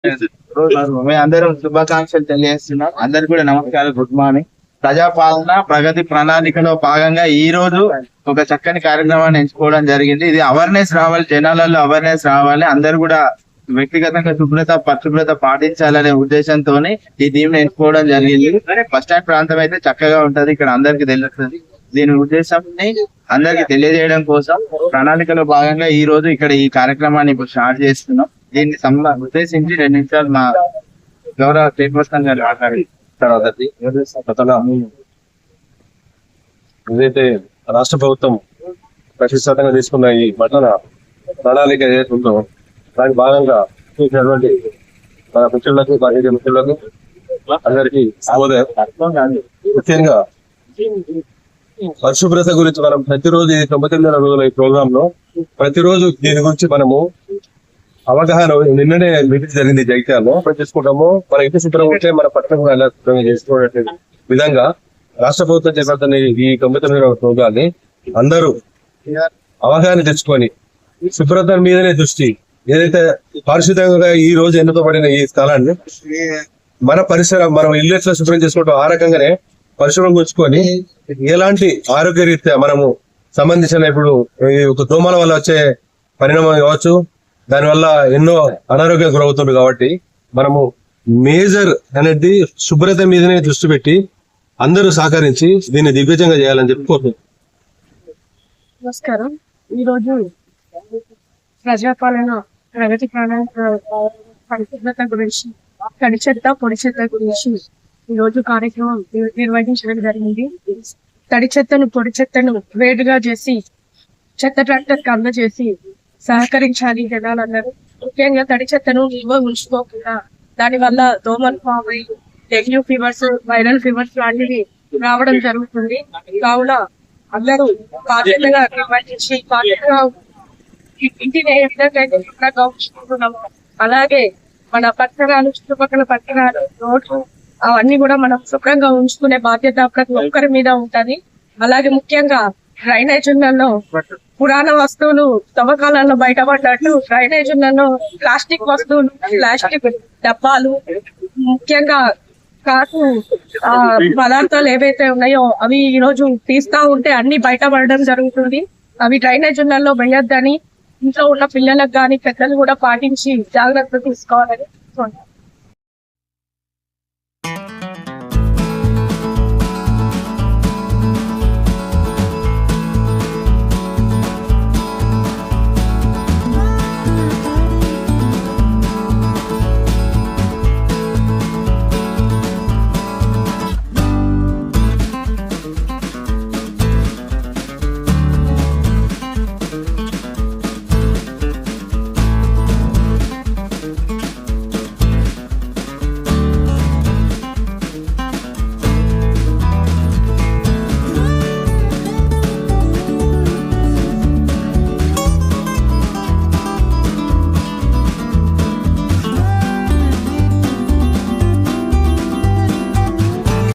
మేము అందరం శుభాకాంక్షలు తెలియజేస్తున్నాం. అందరికి కూడా నమస్కారం, గుడ్ మార్నింగ్. ప్రజాపాలన ప్రగతి ప్రణాళికలో భాగంగా ఈ రోజు ఒక చక్కని కార్యక్రమాన్ని ఎంచుకోవడం జరిగింది. ఇది అవేర్నెస్ రావాలి, జనాలలో అవేర్నెస్ రావాలి, అందరు కూడా వ్యక్తిగతంగా పరిశుభ్రత పాటించాలనే ఉద్దేశంతో ఈ దీన్ని ఎంచుకోవడం జరిగింది. బస్ స్టాండ్ ప్రాంతం అయితే చక్కగా ఉంటది, ఇక్కడ అందరికి తెలుస్తుంది. దీని ఉద్దేశాన్ని అందరికి తెలియజేయడం కోసం ప్రణాళికలో భాగంగా ఈ రోజు ఇక్కడ ఈ కార్యక్రమాన్ని ఇప్పుడు స్టార్ట్ చేస్తున్నాం. దీన్ని ఉద్దేశించి 2 నిమిషాలు మా గౌరవ చైర్పర్సన్ గారు మాట్లాడి ఏదైతే రాష్ట్ర ప్రభుత్వం ప్రతిష్టాత్మకంగా తీసుకున్న ఈ పట్టణ ప్రణాళిక ఏదైతే ఉందో దానికి భాగంగా చూసినటువంటి మన మిత్రులకు బాధ్యత మిత్రులకు అందరికీ శుభోదయం. ముఖ్యంగా పరిశుభ్రత గురించి మనం ప్రతిరోజు 99 రోజుల ఈ ప్రోగ్రామ్ లో ప్రతిరోజు దీని గురించి మనము అవగాహన నిన్ననే మీటింగ్ జరిగింది జగిత్యాలలో చేసుకుంటాము. మన ఇంటి శుభ్రం ఉంటే మన పట్టణం ఎలా శుభ్రంగా చేసుకోవడం విధంగా రాష్ట్ర ప్రభుత్వం చేపడుతున్న ఈ 99 ప్రోగ్రాన్ని అందరూ అవగాహన తెచ్చుకొని శుభ్రత మీదనే దృష్టి, ఏదైతే పారిశుద్ధ్యంగా ఈ రోజు ఎన్నుకోబడిన ఈ స్థలాన్ని మన పరిసరం మనం ఇల్లు ఎట్లా శుభ్రం చేసుకుంటాం ఆ రకంగానే పరిశుభ్రం ఉంచుకొని ఎలాంటి ఆరోగ్య రీత్యా మనము సంబంధించిన ఇప్పుడు ఒక దోమల వల్ల వచ్చే పరిణామం కావచ్చు, దానివల్ల ఎన్నో అనారోగ్యం గురవుతుంది. కాబట్టి మనము మేజర్ అనేది శుభ్రత మీదనే దృష్టి పెట్టి అందరూ సహకరించి దీన్ని దిగ్విజయంగా చేయాలని చెప్పుకోవచ్చు. నమస్కారం. ఈరోజు ప్రజాపాలన ప్రగతి ప్రణాళిక పరిశుభ్రత గురించి, తడి చెత్త పొడి చెత్త గురించి ఈరోజు కార్యక్రమం నిర్వహించడం జరిగింది. తడి చెత్తను పొడి చెత్తను వేడుగా చేసి చెత్త ట్రాక్టర్కి అందజేసి సహకరించాలి జనాలందరూ. ముఖ్యంగా తడి చెత్తను నిల్వ ఉంచుకోకుండా దాని వల్ల దోమలు ఫామ్ అయ్యి డెంగ్యూ ఫీవర్స్, వైరల్ ఫీవర్స్ లాంటివి రావడం జరుగుతుంది. కావున అందరూ బాధ్యతగా నిర్వహించి బాధ్యతగా ఇంటిని ఏ విధంగా అయితే శుభ్రంగా ఉంచుకుంటున్నాము అలాగే మన పట్టణాలు, చుట్టుపక్కల పట్టణాలు, రోడ్లు అవన్నీ కూడా మనం శుభ్రంగా ఉంచుకునే బాధ్యత ప్రతి ఒక్కరి మీద ఉంటది. అలాగే ముఖ్యంగా డ్రైనేజీలలో పురాణ వస్తువులు తవ్వకాలలో బయటపడ్డట్టు డ్రైనేజీలలో ప్లాస్టిక్ వస్తువులు, ప్లాస్టిక్ డబ్బాలు, ముఖ్యంగా కాకు పదార్థాలు ఏవైతే ఉన్నాయో అవి ఈ రోజు తీస్తా ఉంటే అన్ని బయటపడడం జరుగుతుంది. అవి డ్రైనేజీలలో వేయొద్దని ఇంట్లో ఉన్న పిల్లలకు కానీ పెద్దలు కూడా పాటించి జాగ్రత్త తీసుకోవాలని